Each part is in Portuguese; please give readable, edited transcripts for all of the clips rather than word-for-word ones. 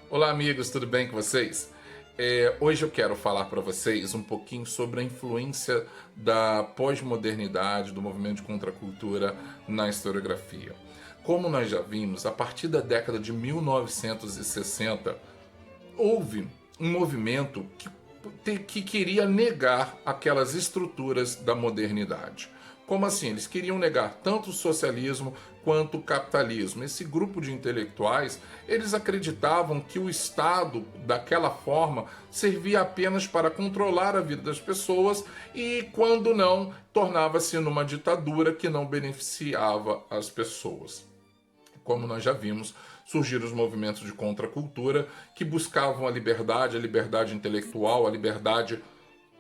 Olá, amigos, tudo bem com vocês? Hoje eu quero falar para vocês um pouquinho sobre a influência da pós-modernidade, do movimento de contracultura na historiografia. Como nós já vimos, a partir da década de 1960, houve um movimento que queria negar aquelas estruturas da modernidade. Como assim? Eles queriam negar tanto o socialismo quanto o capitalismo. Esse grupo de intelectuais, eles acreditavam que o Estado, daquela forma, servia apenas para controlar a vida das pessoas e, quando não, tornava-se numa ditadura que não beneficiava as pessoas. Como nós já vimos, surgiram os movimentos de contracultura que buscavam a liberdade intelectual, a liberdade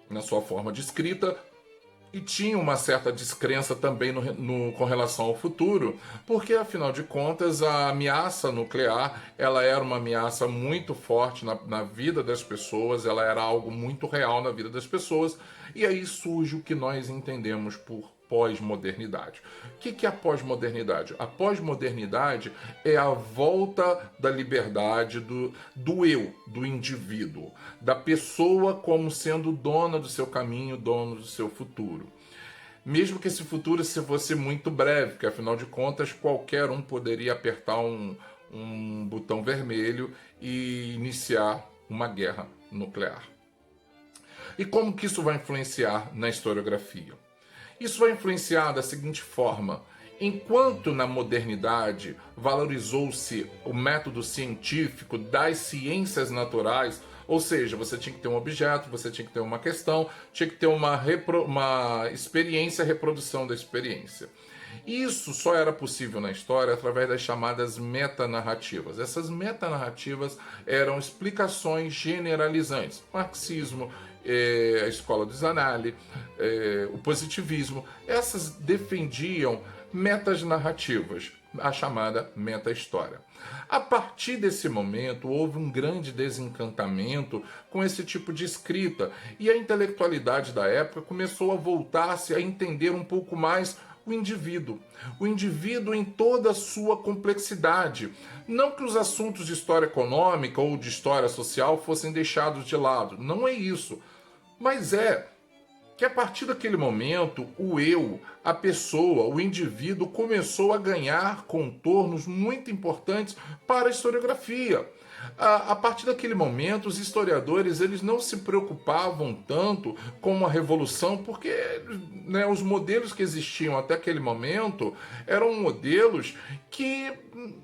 na sua forma de escrita, e tinha uma certa descrença também com relação ao futuro, porque afinal de contas a ameaça nuclear ela era uma ameaça muito forte na vida das pessoas, ela era algo muito real na vida das pessoas, e aí surge o que nós entendemos por pós-modernidade. O que é a pós-modernidade? A pós-modernidade é a volta da liberdade do eu, do indivíduo, da pessoa como sendo dona do seu caminho, dono do seu futuro. Mesmo que esse futuro fosse muito breve, porque afinal de contas qualquer um poderia apertar um botão vermelho e iniciar uma guerra nuclear. E como que isso vai influenciar na historiografia? Isso vai influenciar da seguinte forma: enquanto na modernidade valorizou-se o método científico das ciências naturais, ou seja, você tinha que ter um objeto, você tinha que ter uma questão, tinha que ter uma experiência, reprodução da experiência. Isso só era possível na história através das chamadas metanarrativas. Essas metanarrativas eram explicações generalizantes. Marxismo, a escola de Zanelli, o positivismo, essas defendiam metas narrativas, a chamada meta-história. A partir desse momento, houve um grande desencantamento com esse tipo de escrita e a intelectualidade da época começou a voltar-se a entender um pouco mais o indivíduo em toda a sua complexidade. Não que os assuntos de história econômica ou de história social fossem deixados de lado, não é isso. Mas é que a partir daquele momento, o eu, a pessoa, o indivíduo começou a ganhar contornos muito importantes para a historiografia. A partir daquele momento, os historiadores eles não se preocupavam tanto com a revolução, porque né, os modelos que existiam até aquele momento eram modelos que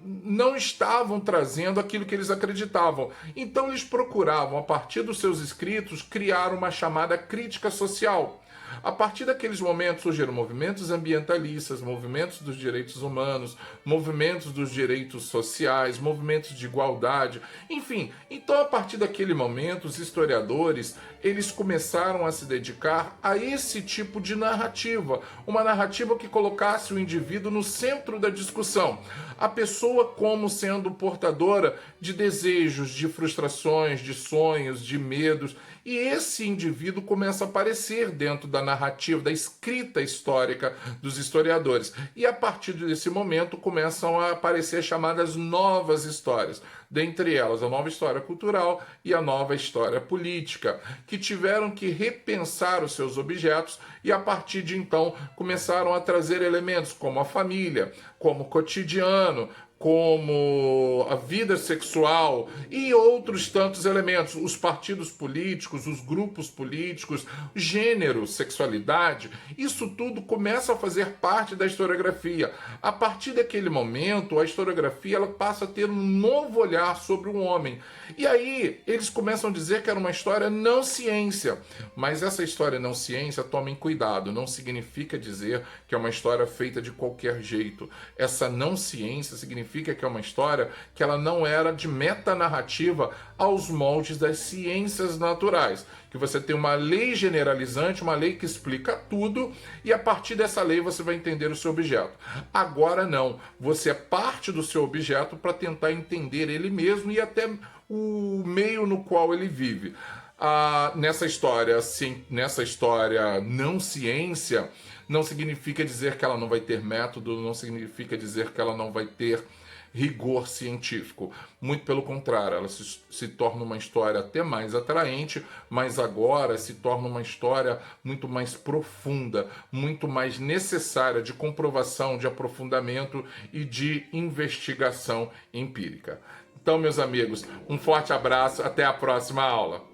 não estavam trazendo aquilo que eles acreditavam. Então eles procuravam, a partir dos seus escritos, criar uma chamada crítica social. A partir daqueles momentos surgiram movimentos ambientalistas, movimentos dos direitos humanos, movimentos dos direitos sociais, movimentos de igualdade, enfim. Então, a partir daquele momento, os historiadores eles começaram a se dedicar a esse tipo de narrativa, uma narrativa que colocasse o indivíduo no centro da discussão, a pessoa como sendo portadora de desejos, de frustrações, de sonhos, de medos, e esse indivíduo começa a aparecer dentro da narrativa, da escrita histórica dos historiadores. E a partir desse momento começam a aparecer chamadas novas histórias, dentre elas a nova história cultural e a nova história política, que tiveram que repensar os seus objetos e a partir de então começaram a trazer elementos como a família, como o cotidiano, como a vida sexual e outros tantos elementos, os partidos políticos, os grupos políticos, gênero, sexualidade, isso tudo começa a fazer parte da historiografia. A partir daquele momento, a historiografia ela passa a ter um novo olhar sobre o homem. E aí eles começam a dizer que era uma história não ciência, mas essa história não ciência, tomem cuidado, não significa dizer que é uma história feita de qualquer jeito. Essa não ciência significa que é uma história que ela não era de metanarrativa aos moldes das ciências naturais. Que você tem uma lei generalizante, uma lei que explica tudo, e a partir dessa lei você vai entender o seu objeto. Agora não, você é parte do seu objeto para tentar entender ele mesmo e até o meio no qual ele vive. Nessa história não ciência, não significa dizer que ela não vai ter método, não significa dizer que ela não vai ter rigor científico. Muito pelo contrário, ela se torna uma história até mais atraente, mas agora se torna uma história muito mais profunda, muito mais necessária de comprovação, de aprofundamento e de investigação empírica. Então, meus amigos, um forte abraço, até a próxima aula.